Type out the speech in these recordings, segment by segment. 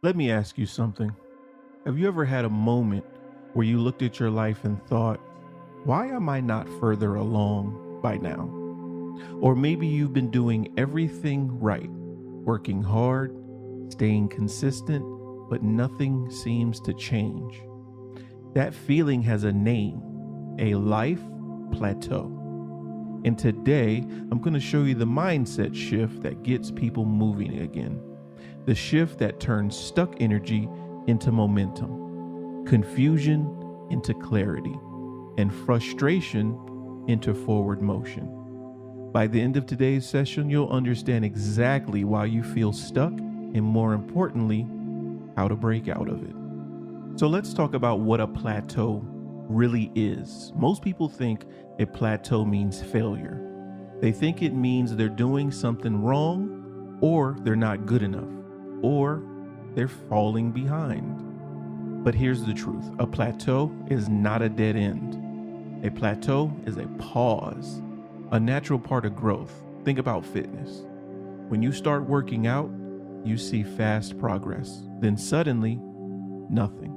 Let me ask you something. Have you ever had a moment where you looked at your life and thought, why am I not further along by now? Or maybe you've been doing everything right, working hard, staying consistent, but nothing seems to change. That feeling has a name, a life plateau. And today, I'm going to show you the mindset shift that gets people moving again. The shift that turns stuck energy into momentum, confusion into clarity, and frustration into forward motion. By the end of today's session, you'll understand exactly why you feel stuck and, more importantly, how to break out of it. So let's talk about what a plateau really is. Most people think a plateau means failure. They think it means they're doing something wrong, or they're not good enough, or they're falling behind. But here's the truth. A plateau is not a dead end. A plateau is a pause, a natural part of growth. Think about fitness. When you start working out, you see fast progress. Then suddenly, nothing.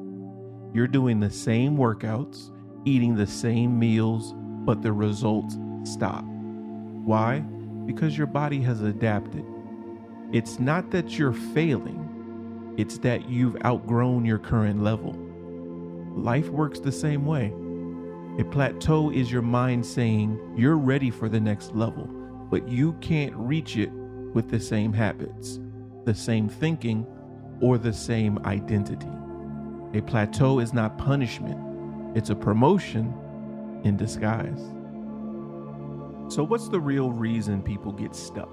You're doing the same workouts, eating the same meals, but the results stop. Why? Because your body has adapted. It's not that you're failing, it's that you've outgrown your current level. Life works the same way. A plateau is your mind saying you're ready for the next level, but you can't reach it with the same habits, the same thinking, or the same identity. A plateau is not punishment, it's a promotion in disguise. So what's the real reason people get stuck?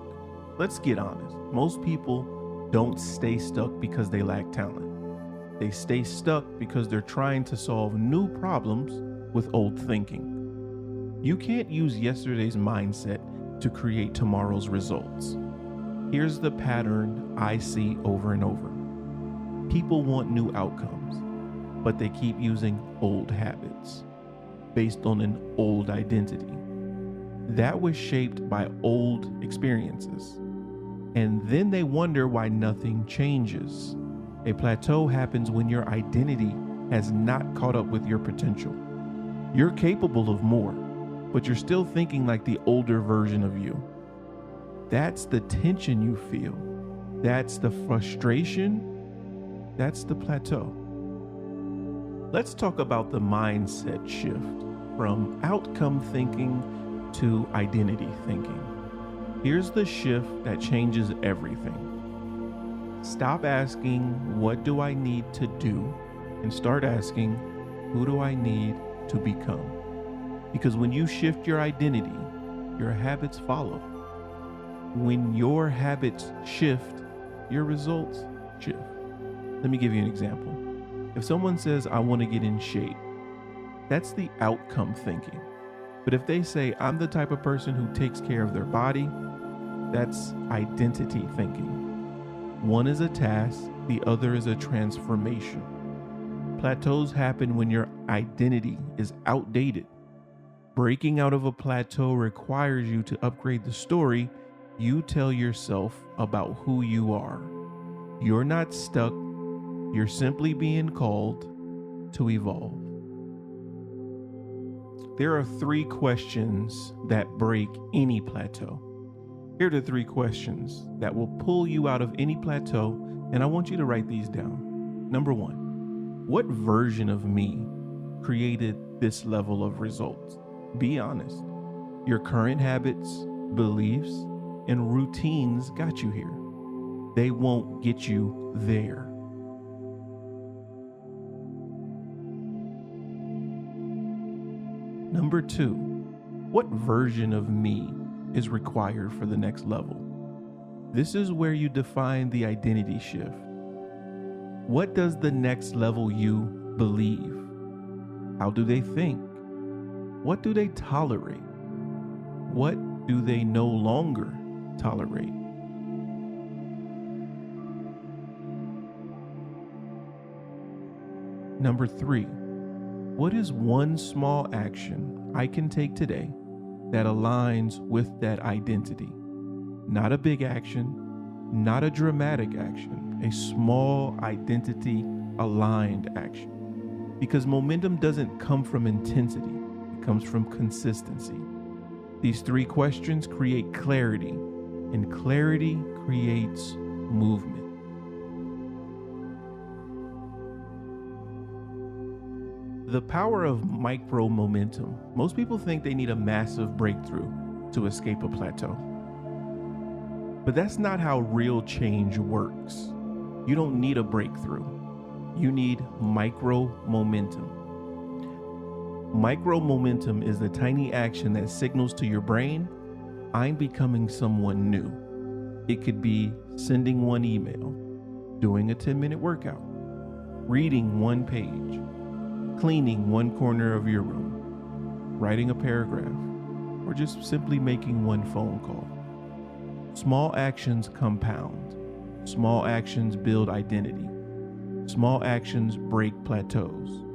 Let's get honest. Most people don't stay stuck because they lack talent. They stay stuck because they're trying to solve new problems with old thinking. You can't use yesterday's mindset to create tomorrow's results. Here's the pattern I see over and over. People want new outcomes, but they keep using old habits based on an old identity that was shaped by old experiences. And then they wonder why nothing changes. A plateau happens when your identity has not caught up with your potential. You're capable of more, but you're still thinking like the older version of you. That's the tension you feel. That's the frustration. That's the plateau. Let's talk about the mindset shift from outcome thinking to identity thinking. Here's the shift that changes everything. Stop asking, what do I need to do? And start asking, who do I need to become? Because when you shift your identity, your habits follow. When your habits shift, your results shift. Let me give you an example. If someone says, I want to get in shape, that's the outcome thinking. But if they say, I'm the type of person who takes care of their body, that's identity thinking. One is a task, the other is a transformation. Plateaus happen when your identity is outdated. Breaking out of a plateau requires you to upgrade the story you tell yourself about who you are. You're not stuck, you're simply being called to evolve. There are 3 questions that break any plateau. Here are the 3 questions that will pull you out of any plateau, and I want you to write these down. Number 1, what version of me created this level of results? Be honest. Your current habits, beliefs, and routines got you here. They won't get you there. Number 2, what version of me is required for the next level? This is where you define the identity shift. What does the next level you believe? How do they think? What do they tolerate? What do they no longer tolerate? Number 3, what is one small action I can take today that aligns with that identity? Not a big action, not a dramatic action, a small identity aligned action. Because momentum doesn't come from intensity, it comes from consistency. These 3 questions create clarity, and clarity creates movement. The power of micro momentum. Most people think they need a massive breakthrough to escape a plateau. But that's not how real change works. You don't need a breakthrough. You need micro momentum. Micro momentum is the tiny action that signals to your brain, I'm becoming someone new. It could be sending one email, doing a 10-minute workout, reading one page, cleaning one corner of your room, writing a paragraph, or just simply making one phone call. Small actions compound. Small actions build identity. Small actions break plateaus.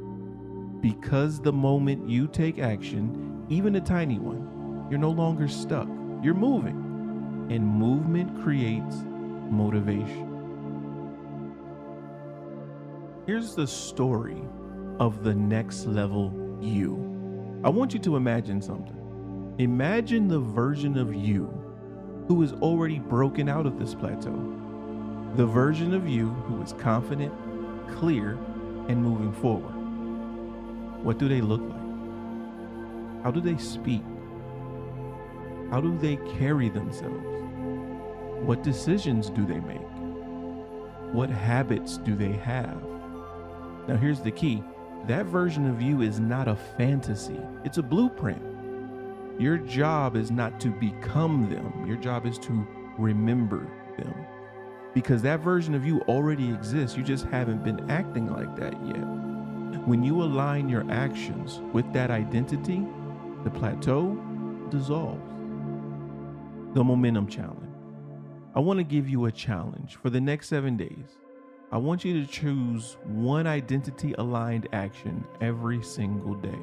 Because the moment you take action, even a tiny one, you're no longer stuck. You're moving. And movement creates motivation. Here's the story of the next level you. I want you to imagine something. Imagine the version of you who is already broken out of this plateau. The version of you who is confident, clear, and moving forward. What do they look like? How do they speak? How do they carry themselves? What decisions do they make? What habits do they have? Now here's the key. That version of you is not a fantasy. It's a blueprint. Your job is not to become them. Your job is to remember them. Because that version of you already exists. You just haven't been acting like that yet. When you align your actions with that identity, the plateau dissolves. The momentum challenge. I want to give you a challenge for the next 7 days. I want you to choose one identity aligned action every single day.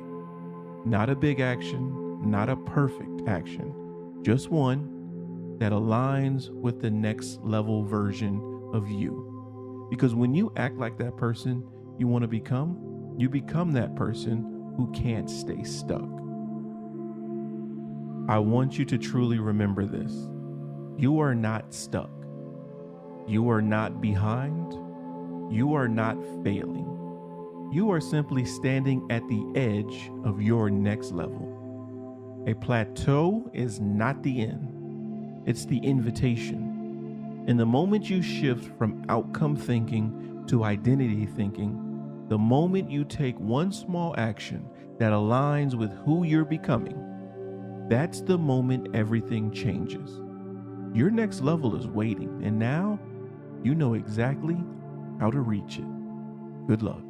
Not a big action, not a perfect action, just one that aligns with the next level version of you. Because when you act like that person you want to become, you become that person who can't stay stuck. I want you to truly remember this. You are not stuck. You are not behind. You are not failing. You are simply standing at the edge of your next level. A plateau is not the end. It's the invitation. And the moment you shift from outcome thinking to identity thinking, the moment you take one small action that aligns with who you're becoming, that's the moment everything changes. Your next level is waiting, and now you know exactly how to reach it. Good luck.